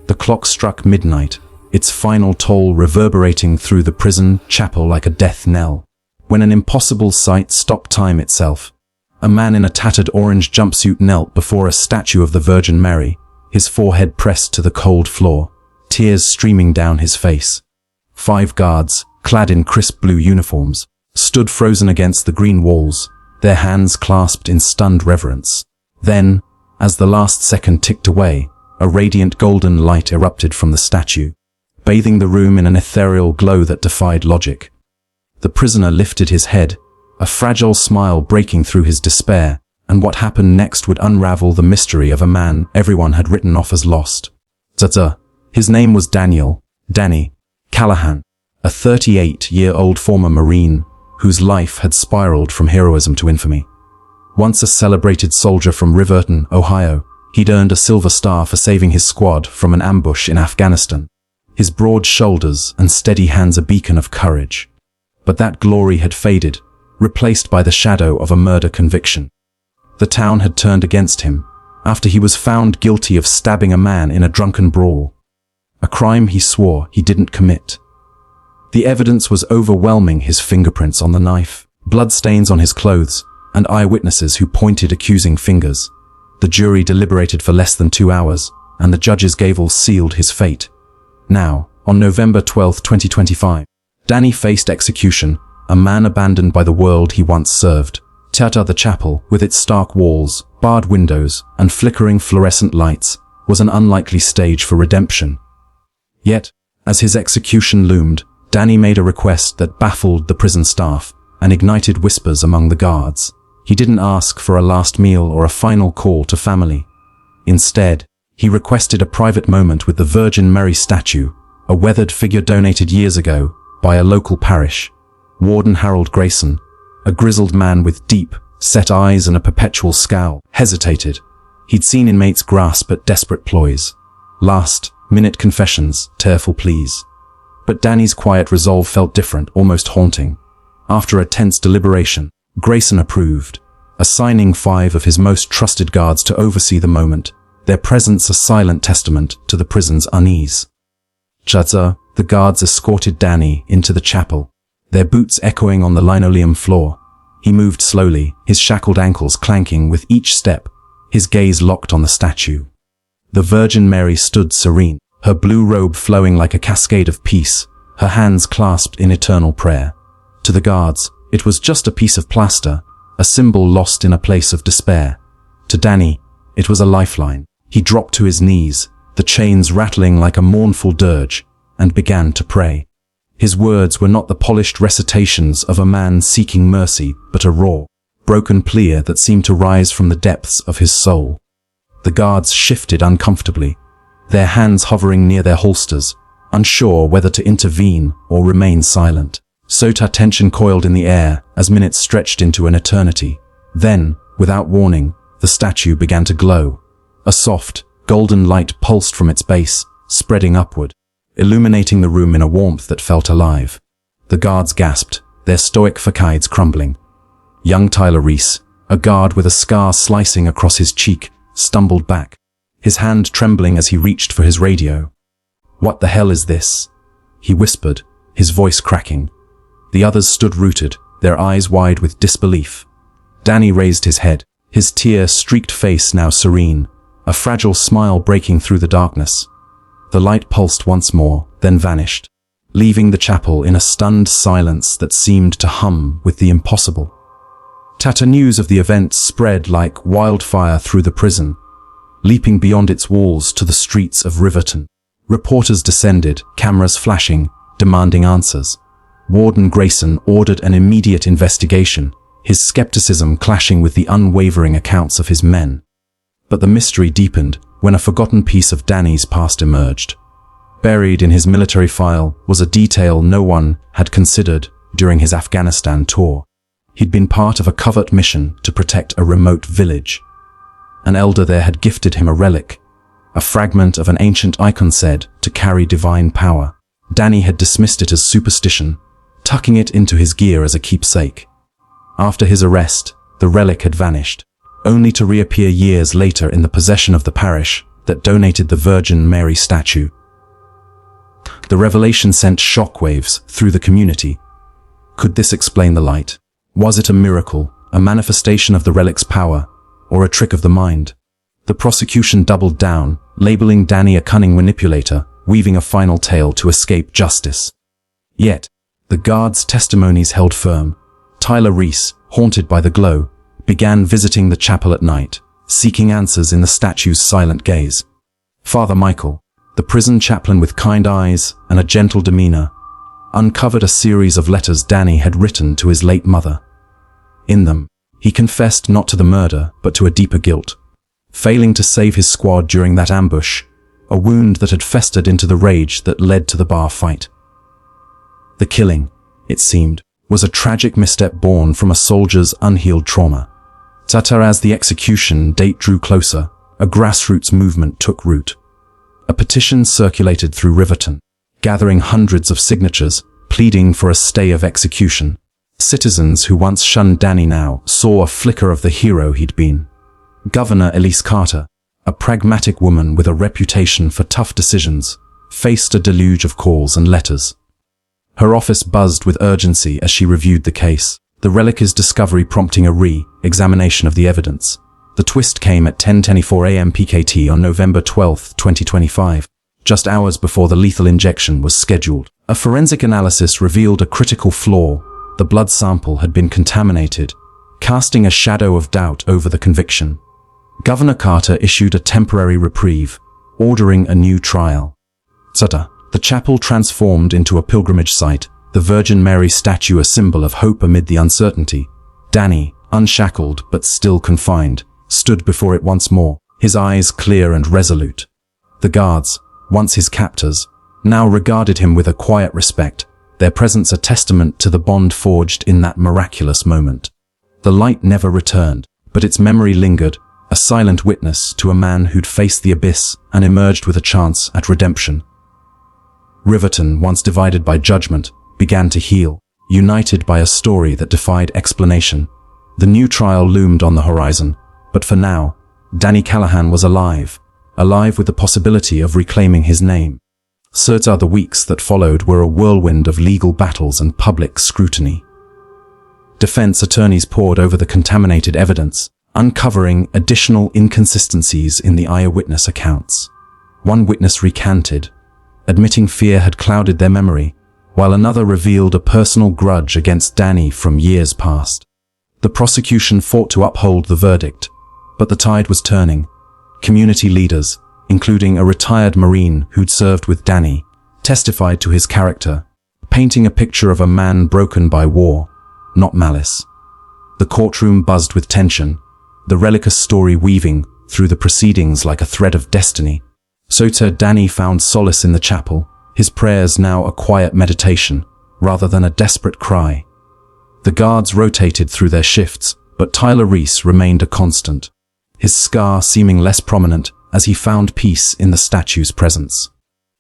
The clock struck midnight, its final toll reverberating through the prison chapel like a death knell, when an impossible sight stopped time itself. A man in a tattered orange jumpsuit knelt before a statue of the Virgin Mary, his forehead pressed to the cold floor, tears streaming down his face. 5 guards, clad in crisp blue uniforms, stood frozen against the green walls, their hands clasped in stunned reverence. Then, as the last second ticked away, a radiant golden light erupted from the statue, bathing the room in an ethereal glow that defied logic. The prisoner lifted his head, a fragile smile breaking through his despair, and what happened next would unravel the mystery of a man everyone had written off as lost. His name was Danny Callahan, a 38-year-old former Marine whose life had spiraled from heroism to infamy. Once a celebrated soldier from Riverton, Ohio, he'd earned a Silver Star for saving his squad from an ambush in Afghanistan, his broad shoulders and steady hands a beacon of courage. But that glory had faded, replaced by the shadow of a murder conviction. The town had turned against him after he was found guilty of stabbing a man in a drunken brawl, a crime he swore he didn't commit. The evidence was overwhelming: his fingerprints on the knife, bloodstains on his clothes, and eyewitnesses who pointed accusing fingers. The jury deliberated for less than 2 hours, and the judge's gavel sealed his fate. Now, on November 12, 2025, Danny faced execution, a man abandoned by the world he once served. The chapel, with its stark walls, barred windows, and flickering fluorescent lights, was an unlikely stage for redemption. Yet, as his execution loomed, Danny made a request that baffled the prison staff and ignited whispers among the guards. He didn't ask for a last meal or a final call to family. Instead, he requested a private moment with the Virgin Mary statue, a weathered figure donated years ago by a local parish. Warden Harold Grayson, a grizzled man with deep, set eyes and a perpetual scowl, hesitated. He'd seen inmates grasp at desperate ploys, last-minute confessions, tearful pleas. But Danny's quiet resolve felt different, almost haunting. After a tense deliberation, Grayson approved, assigning 5 of his most trusted guards to oversee the moment, their presence a silent testament to the prison's unease. The guards escorted Danny into the chapel, their boots echoing on the linoleum floor. He moved slowly, his shackled ankles clanking with each step, his gaze locked on the statue. The Virgin Mary stood serene, her blue robe flowing like a cascade of peace, her hands clasped in eternal prayer. To the guards, it was just a piece of plaster, a symbol lost in a place of despair. To Danny, it was a lifeline. He dropped to his knees, the chains rattling like a mournful dirge, and began to pray. His words were not the polished recitations of a man seeking mercy, but a raw, broken plea that seemed to rise from the depths of his soul. The guards shifted uncomfortably, their hands hovering near their holsters, unsure whether to intervene or remain silent. Tension coiled in the air as minutes stretched into an eternity. Then, without warning, the statue began to glow. A soft, golden light pulsed from its base, spreading upward, illuminating the room in a warmth that felt alive. The guards gasped, their stoic facades crumbling. Young Tyler Reese, a guard with a scar slicing across his cheek, stumbled back, his hand trembling as he reached for his radio. "What the hell is this?" he whispered, his voice cracking. The others stood rooted, their eyes wide with disbelief. Danny raised his head, his tear-streaked face now serene, a fragile smile breaking through the darkness. The light pulsed once more, then vanished, leaving the chapel in a stunned silence that seemed to hum with the impossible. News of the event spread like wildfire through the prison, leaping beyond its walls to the streets of Riverton. Reporters descended, cameras flashing, demanding answers. Warden Grayson ordered an immediate investigation, his skepticism clashing with the unwavering accounts of his men. But the mystery deepened when a forgotten piece of Danny's past emerged. Buried in his military file was a detail no one had considered during his Afghanistan tour. He'd been part of a covert mission to protect a remote village. An elder there had gifted him a relic, a fragment of an ancient icon said to carry divine power. Danny had dismissed it as superstition, tucking it into his gear as a keepsake. After his arrest, the relic had vanished, only to reappear years later in the possession of the parish, that donated the Virgin Mary statue. The revelation sent shockwaves through the community. Could this explain the light? Was it a miracle, a manifestation of the relic's power, or a trick of the mind? The prosecution doubled down, labeling Danny a cunning manipulator, weaving a final tale to escape justice. Yet, the guards' testimonies held firm. Tyler Reese, haunted by the glow, began visiting the chapel at night, seeking answers in the statue's silent gaze. Father Michael, the prison chaplain with kind eyes and a gentle demeanor, uncovered a series of letters Danny had written to his late mother. In them, he confessed not to the murder, but to a deeper guilt, failing to save his squad during that ambush, a wound that had festered into the rage that led to the bar fight. The killing, it seemed, was a tragic misstep born from a soldier's unhealed trauma. As the execution date drew closer, a grassroots movement took root. A petition circulated through Riverton, gathering hundreds of signatures, pleading for a stay of execution. Citizens who once shunned Danny now saw a flicker of the hero he'd been. Governor Elise Carter, a pragmatic woman with a reputation for tough decisions, faced a deluge of calls and letters. Her office buzzed with urgency as she reviewed the case, the relic's discovery prompting a re-examination of the evidence. The twist came at 10:24 a.m. PKT on November 12, 2025, just hours before the lethal injection was scheduled. A forensic analysis revealed a critical flaw. The blood sample had been contaminated, casting a shadow of doubt over the conviction. Governor Carter issued a temporary reprieve, ordering a new trial. The chapel transformed into a pilgrimage site, the Virgin Mary statue a symbol of hope amid the uncertainty. Danny, unshackled but still confined, stood before it once more, his eyes clear and resolute. The guards, once his captors, now regarded him with a quiet respect, their presence a testament to the bond forged in that miraculous moment. The light never returned, but its memory lingered, a silent witness to a man who'd faced the abyss and emerged with a chance at redemption. Riverton, once divided by judgment, began to heal, united by a story that defied explanation. The new trial loomed on the horizon, but for now, Danny Callahan was alive with the possibility of reclaiming his name. The weeks that followed were a whirlwind of legal battles and public scrutiny. Defense attorneys pored over the contaminated evidence, uncovering additional inconsistencies in the eyewitness accounts. One witness recanted, admitting fear had clouded their memory, while another revealed a personal grudge against Danny from years past. The prosecution fought to uphold the verdict, but the tide was turning. Community leaders, including a retired Marine who'd served with Danny, testified to his character, painting a picture of a man broken by war, not malice. The courtroom buzzed with tension, the relic's story weaving through the proceedings like a thread of destiny. Danny found solace in the chapel, his prayers now a quiet meditation, rather than a desperate cry. The guards rotated through their shifts, but Tyler Reese remained a constant, his scar seeming less prominent as he found peace in the statue's presence.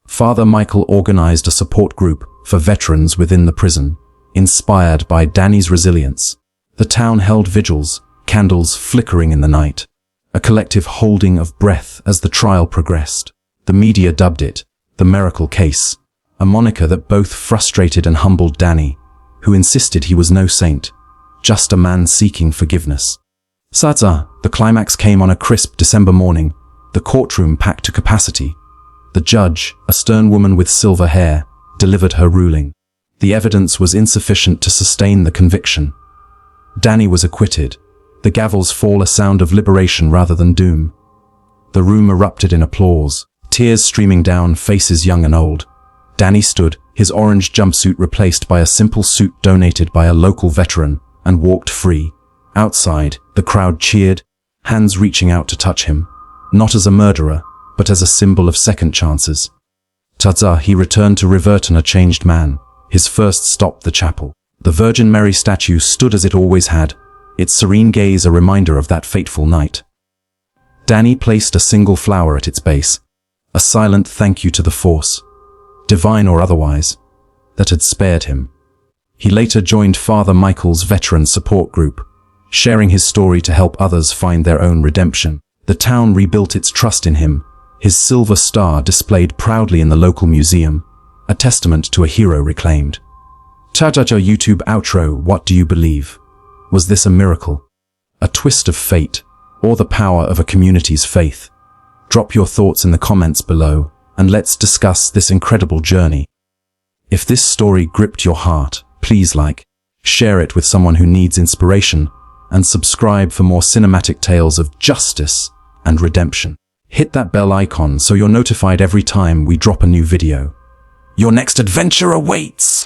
Father Michael organized a support group for veterans within the prison, inspired by Danny's resilience. The town held vigils, candles flickering in the night, a collective holding of breath as the trial progressed. The media dubbed it the miracle case, a moniker that both frustrated and humbled Danny, who insisted he was no saint, just a man seeking forgiveness. The climax came on a crisp December morning, the courtroom packed to capacity. The judge, a stern woman with silver hair, delivered her ruling. The evidence was insufficient to sustain the conviction. Danny was acquitted, the gavel's fall a sound of liberation rather than doom. The room erupted in applause, tears streaming down faces young and old. Danny stood, his orange jumpsuit replaced by a simple suit donated by a local veteran, and walked free. Outside, the crowd cheered, hands reaching out to touch him, not as a murderer, but as a symbol of second chances. He returned to Riverton a changed man, his first stop the chapel. The Virgin Mary statue stood as it always had, its serene gaze a reminder of that fateful night. Danny placed a single flower at its base, a silent thank you to the force, divine or otherwise, that had spared him. He later joined Father Michael's veteran support group, sharing his story to help others find their own redemption. The town rebuilt its trust in him, his silver star displayed proudly in the local museum, a testament to a hero reclaimed. Cha-cha-cha YouTube outro, what do you believe? Was this a miracle, a twist of fate, or the power of a community's faith? Drop your thoughts in the comments below, and let's discuss this incredible journey. If this story gripped your heart, please like, share it with someone who needs inspiration, and subscribe for more cinematic tales of justice and redemption. Hit that bell icon so you're notified every time we drop a new video. Your next adventure awaits!